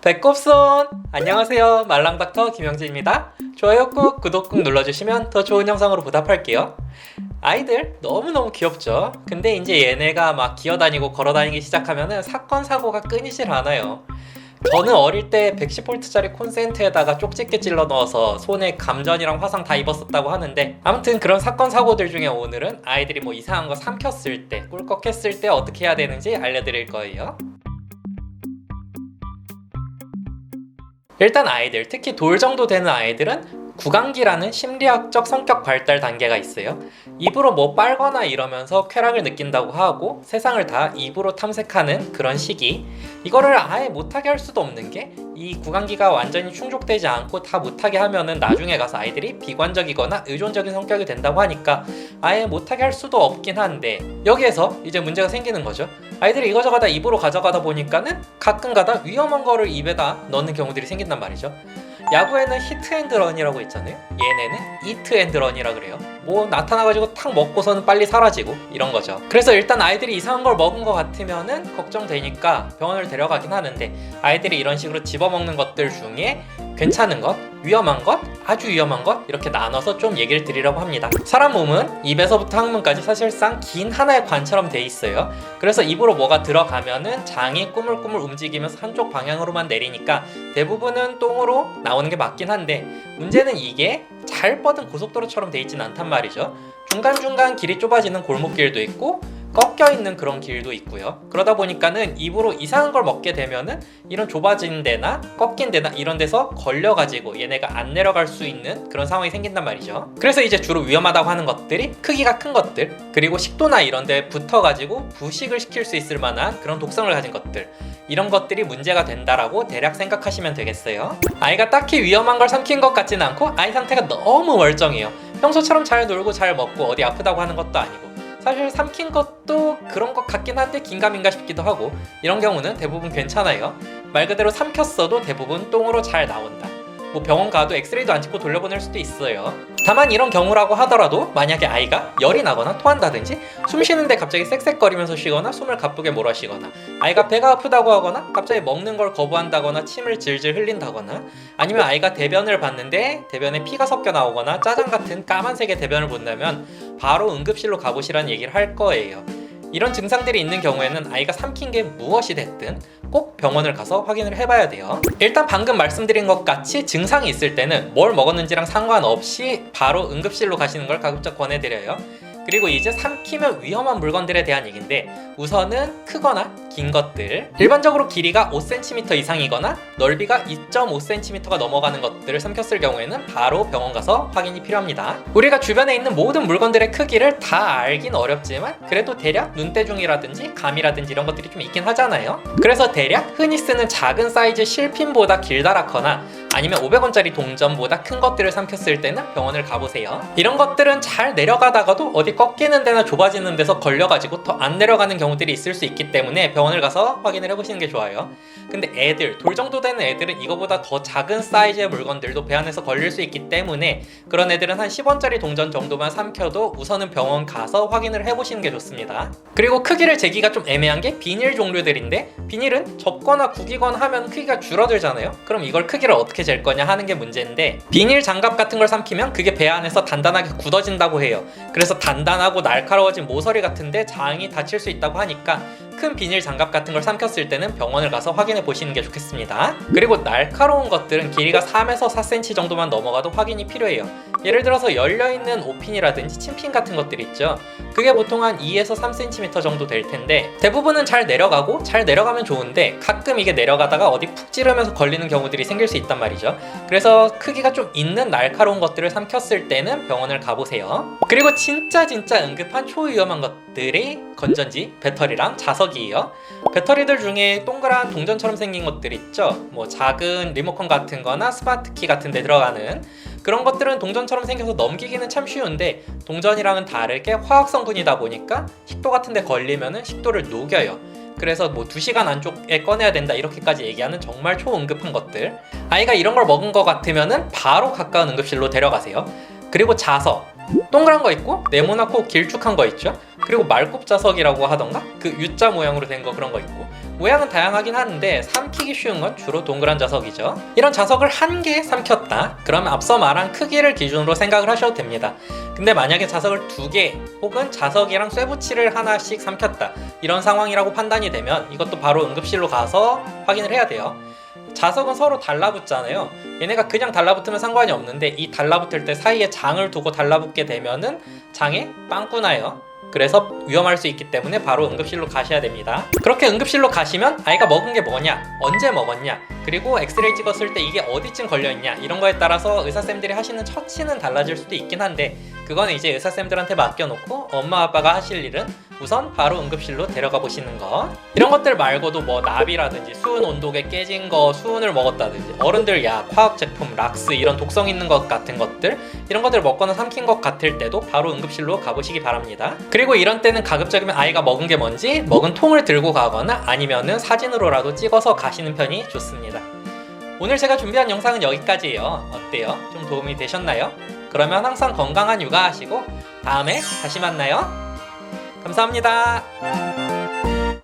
배꼽손! 안녕하세요, 말랑닥터 김영진입니다. 좋아요 꾹, 구독 꾹 눌러주시면 더 좋은 영상으로 보답할게요. 아이들 너무너무 귀엽죠? 근데 이제 얘네가 막 기어다니고 걸어다니기 시작하면은 사건 사고가 끊이질 않아요. 저는 어릴 때 110V짜리 콘센트에다가 쪽집게 찔러 넣어서 손에 감전이랑 화상 다 입었었다고 하는데, 아무튼 그런 사건 사고들 중에 오늘은 아이들이 뭐 이상한 거 삼켰을 때, 꿀꺽했을 때 어떻게 해야 되는지 알려드릴 거예요. 일단 아이들, 특히 돌 정도 되는 아이들은 구강기라는 심리학적 성격 발달 단계가 있어요. 입으로 뭐 빨거나 이러면서 쾌락을 느낀다고 하고 세상을 다 입으로 탐색하는 그런 시기. 이거를 아예 못하게 할 수도 없는 게, 이 구강기가 완전히 충족되지 않고 다 못하게 하면은 나중에 가서 아이들이 비관적이거나 의존적인 성격이 된다고 하니까 아예 못하게 할 수도 없긴 한데, 여기에서 이제 문제가 생기는 거죠. 아이들이 이거저거 다 입으로 가져가다 보니까는 가끔가다 위험한 거를 입에다 넣는 경우들이 생긴단 말이죠. 야구에는 히트앤드런이라고 있잖아요. 얘네는 이트앤드런이라 그래요. 뭐 나타나가지고 탁 먹고서는 빨리 사라지고 이런 거죠. 그래서 일단 아이들이 이상한 걸 먹은 것 같으면은 걱정되니까 병원을 데려가긴 하는데, 아이들이 이런 식으로 집어먹는 것들 중에 괜찮은 것, 위험한 것, 아주 위험한 것, 이렇게 나눠서 좀 얘기를 드리려고 합니다. 사람 몸은 입에서부터 항문까지 사실상 긴 하나의 관처럼 돼 있어요. 그래서 입으로 뭐가 들어가면은 장이 꾸물꾸물 움직이면서 한쪽 방향으로만 내리니까 대부분은 똥으로 나오는 게 맞긴 한데, 문제는 이게 잘 뻗은 고속도로처럼 돼 있진 않단 말이죠. 중간중간 길이 좁아지는 골목길도 있고 꺾여 있는 그런 길도 있고요. 그러다 보니까는 입으로 이상한 걸 먹게 되면은 이런 좁아진 데나 꺾인 데나 이런 데서 걸려가지고 얘네가 안 내려갈 수 있는 그런 상황이 생긴단 말이죠. 그래서 이제 주로 위험하다고 하는 것들이 크기가 큰 것들, 그리고 식도나 이런 데 붙어가지고 부식을 시킬 수 있을 만한 그런 독성을 가진 것들, 이런 것들이 문제가 된다라고 대략 생각하시면 되겠어요. 아이가 딱히 위험한 걸 삼킨 것 같지는 않고 아이 상태가 너무 멀쩡해요. 평소처럼 잘 놀고 잘 먹고 어디 아프다고 하는 것도 아니고, 사실 삼킨 것도 그런 것 같긴 한데 긴가민가 싶기도 하고, 이런 경우는 대부분 괜찮아요. 말 그대로 삼켰어도 대부분 똥으로 잘 나온다. 뭐 병원 가도 엑스레이도 안 찍고 돌려보낼 수도 있어요. 다만 이런 경우라고 하더라도 만약에 아이가 열이 나거나 토한다든지, 숨 쉬는데 갑자기 쌕쌕거리면서 쉬거나 숨을 가쁘게 몰아쉬거나, 아이가 배가 아프다고 하거나 갑자기 먹는 걸 거부한다거나 침을 질질 흘린다거나, 아니면 아이가 대변을 봤는데 대변에 피가 섞여 나오거나 짜장 같은 까만색의 대변을 본다면 바로 응급실로 가보시라는 얘기를 할 거예요. 이런 증상들이 있는 경우에는 아이가 삼킨 게 무엇이 됐든 꼭 병원을 가서 확인을 해봐야 돼요. 일단 방금 말씀드린 것 같이 증상이 있을 때는 뭘 먹었는지랑 상관없이 바로 응급실로 가시는 걸 가급적 권해드려요. 그리고 이제 삼키면 위험한 물건들에 대한 얘기인데, 우선은 크거나 긴 것들, 일반적으로 길이가 5cm 이상이거나 넓이가 2.5cm가 넘어가는 것들을 삼켰을 경우에는 바로 병원 가서 확인이 필요합니다. 우리가 주변에 있는 모든 물건들의 크기를 다 알긴 어렵지만 그래도 대략 눈대중이라든지 감이라든지 이런 것들이 좀 있긴 하잖아요. 그래서 대략 흔히 쓰는 작은 사이즈 실핀보다 길다랗거나 아니면 500원짜리 동전보다 큰 것들을 삼켰을 때는 병원을 가보세요. 이런 것들은 잘 내려가다가도 어디 꺾이는 데나 좁아지는 데서 걸려가지고 더 안 내려가는 경우들이 있을 수 있기 때문에 병원을 가서 확인을 해보시는 게 좋아요. 근데 애들, 돌 정도 되는 애들은 이거보다 더 작은 사이즈의 물건들도 배 안에서 걸릴 수 있기 때문에 그런 애들은 한 10원짜리 동전 정도만 삼켜도 우선은 병원 가서 확인을 해보시는 게 좋습니다. 그리고 크기를 재기가 좀 애매한 게 비닐 종류들인데, 비닐은 접거나 구기거나 하면 크기가 줄어들잖아요. 그럼 이걸 크기를 어떻게 잴 거냐 하는 게 문제인데, 비닐 장갑 같은 걸 삼키면 그게 배 안에서 단단하게 굳어진다고 해요. 그래서 단단하고 날카로워진 모서리 같은데 장이 다칠 수 있다고 하니까 큰 비닐 장갑 같은 걸 삼켰을 때는 병원을 가서 확인해 보시는 게 좋겠습니다. 그리고 날카로운 것들은 길이가 3에서 4cm 정도만 넘어가도 확인이 필요해요. 예를 들어서 열려있는 옷핀이라든지 침핀 같은 것들 있죠. 그게 보통 한 2에서 3cm 정도 될 텐데, 대부분은 잘 내려가고 잘 내려가면 좋은데 가끔 이게 내려가다가 어디 푹 찌르면서 걸리는 경우들이 생길 수 있단 말이죠. 그래서 크기가 좀 있는 날카로운 것들을 삼켰을 때는 병원을 가보세요. 그리고 진짜 응급한 초위험한 것들이 건전지, 배터리랑 자석이에요. 배터리들 중에 동그란 동전처럼 생긴 것들 있죠. 뭐 작은 리모컨 같은 거나 스마트키 같은 데 들어가는 그런 것들은 동전처럼 생겨서 넘기기는 참 쉬운데, 동전이랑은 다르게 화학 성분이다 보니까 식도 같은 데 걸리면은 식도를 녹여요. 그래서 뭐 2시간 안쪽에 꺼내야 된다 이렇게까지 얘기하는 정말 초응급한 것들, 아이가 이런 걸 먹은 것 같으면은 바로 가까운 응급실로 데려가세요. 그리고 자석, 동그란 거 있고 네모나고 길쭉한 거 있죠. 그리고 말굽자석이라고 하던가 그 U자 모양으로 된 거 그런 거 있고 모양은 다양하긴 하는데 삼키기 쉬운 건 주로 동그란 자석이죠. 이런 자석을 한 개 삼켰다 그러면 앞서 말한 크기를 기준으로 생각을 하셔도 됩니다. 근데 만약에 자석을 2개 혹은 자석이랑 쇠붙이를 하나씩 삼켰다 이런 상황이라고 판단이 되면 이것도 바로 응급실로 가서 확인을 해야 돼요. 자석은 서로 달라붙잖아요. 얘네가 그냥 달라붙으면 상관이 없는데 이 달라붙을 때 사이에 장을 두고 달라붙게 되면은 장에 빵꾸 나요. 그래서 위험할 수 있기 때문에 바로 응급실로 가셔야 됩니다. 그렇게 응급실로 가시면 아이가 먹은 게 뭐냐, 언제 먹었냐, 그리고 엑스레이 찍었을 때 이게 어디쯤 걸려있냐 이런 거에 따라서 의사쌤들이 하시는 처치는 달라질 수도 있긴 한데 그거는 이제 의사쌤들한테 맡겨놓고 엄마 아빠가 하실 일은 우선 바로 응급실로 데려가 보시는 거. 이런 것들 말고도 뭐 나비라든지 수은 온도계 깨진 거, 수은을 먹었다든지 어른들 약, 화학제품, 락스 이런 독성 있는 것 같은 것들 이런 것들 먹거나 삼킨 것 같을 때도 바로 응급실로 가보시기 바랍니다. 그리고 이런 때는 가급적이면 아이가 먹은 게 뭔지 먹은 통을 들고 가거나 아니면은 사진으로라도 찍어서 가시는 편이 좋습니다. 오늘 제가 준비한 영상은 여기까지예요. 어때요? 좀 도움이 되셨나요? 그러면 항상 건강한 육아하시고 다음에 다시 만나요. 감사합니다.